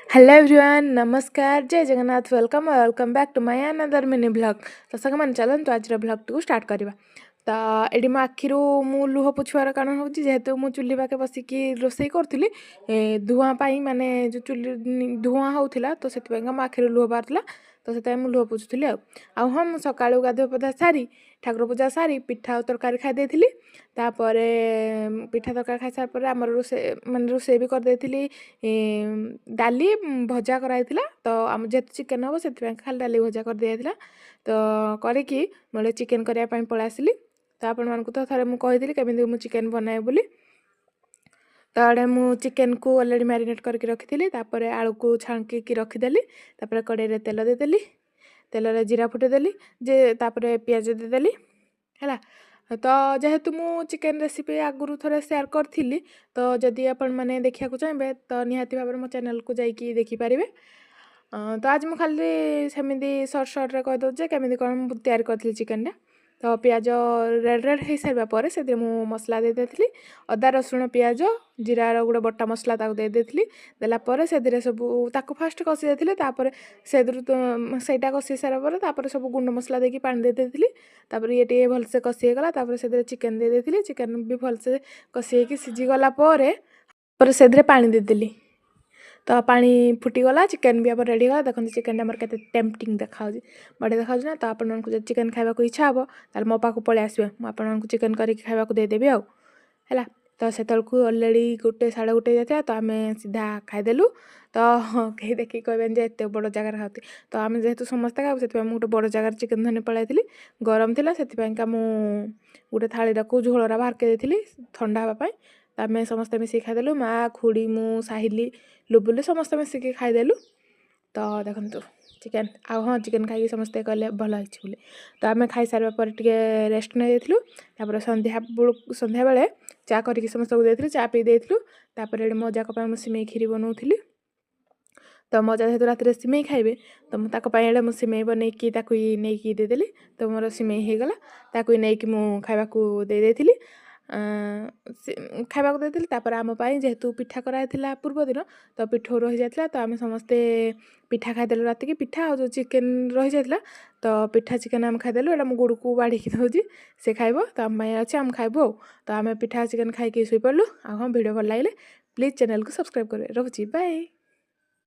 Hello everyone, नमस्कार, जय Jagannath, welcome back to my another mini blog. तो साग मैंने चलते आज ब्लॉग टी स्टार्ट करवा। तो ये मो आखिर मु लुह पोछुआर कारण हूँ जेहेतु मु चुली पाखे बसिकी रोषे करी धुआं माने जो चुली धुआं होता तो से मो आखिर लुह बाहर तो से मुझे लुह पोछुली आ हाँ मुझे सका गाधुआ पाधा सारी ठाकुर पूजा सारी पिठा तरकारी खाई तापर पिठा तरकारी खाई सार पर आम रोसे माने रोसे भी करदे डाली भजा कराई तो आम जेहेतु चिकेन हम से खाली डाली भजा कर दिया तो करके मुझे चिकेन करने पलि आसली। तो आपण तो थे मुझे कमी मुझे चिकेन बनाए बोली। तो आड़े मु चिकेन को ऑलरेडी मैरिनेट करके रखी आलू को छाणकी रखीदेली कड़े तेल देदेली तेल जीरा फुटेदेली जे तापर पियाज देदेली है। तो जेहेतु मु चिकेन रेसिपी आगुरी थे सेयार करी तो जदि आपण मैंने देखा चाहिए तो निहाती भाव मो चैनल को जाइए देखिपारे। तो आज मुझे खाली सेमती सर्ट कहीदे केमी कौन तैयारी करी चिकेन। तो पियाज रेड हो सारापर से मसला देदेली अदा रसुण पियाज जीरार गोटे बटा मसला देदेली देलापर से सब फास्ट कषि देते सेटा कषि सारापर सब गुंड मसला देकी पानी देदेली ये टे भलसे कषि गला से चिकेन देदेली चिकेन भी भलसे कषि सीझीगला से पानी देदेली। तो पानी फुटीगला चिकेन भी अब रेडी गला देखते चिकेन आम के टेम्पटिंग देखा बढ़िया देखा ना। तो आपन चिकेन खाइबा इच्छा हे तो मो पाक पलि आसबे मुझे चिकेन करके खाइबा देदेवी है। तो से अलरेडी गोटे 1:30 जाता तो आम सीधा खाईदेलु। तो कहीं देखिए कहबेन जे एत बड़ जगार खाती तो आम जेहेतु समस्ते खाऊ से गोटे बड़ जगार चिकेन धनी पलि गरम थी से गोटे थाली झोलरा बाहर के ठंडा हाँपाई तो आम समस्ते मिसिक खाईदेलु माँ खुड़ी मु साहिली लुबुलु समस्ते मिसिक खाईदेलु। तो देखो चिकेन आ हाँ चिकेन खाई समस्ते कहले भल बोली। तो आम खाई सारा पर रेस्ट नहीं जाइलु संध्या बेले चा करके समस्त को चा पी देलु मो जाक सिमई खीरी बनाऊली। तो मजा जेहेतु रात सिमई खाइबे तो मुझे सिमई बनईकी नहीं देदेली तो मोर सिमई हो गला नहीं खाइबा देदेली खाइबा देदेली। आम जेहेतु पिठा कराई पूर्व दिन तो पिठो रही जाता तो आम समस्ते पिठा खाईदेलु रात की पिठा और जो चिकेन रही जाता तो पिठा चिकेन आम खाईदेलु एटा मो गुड़ को बाढ़ी दौर से खाइब तो आम अच्छे आम खाइबू। तो आम पिठा चिकेन खाई शुई पड़लु। हाँ वीडियो भल लगे प्लीज चैनल को सब्सक्राइब करें। रोची बाय।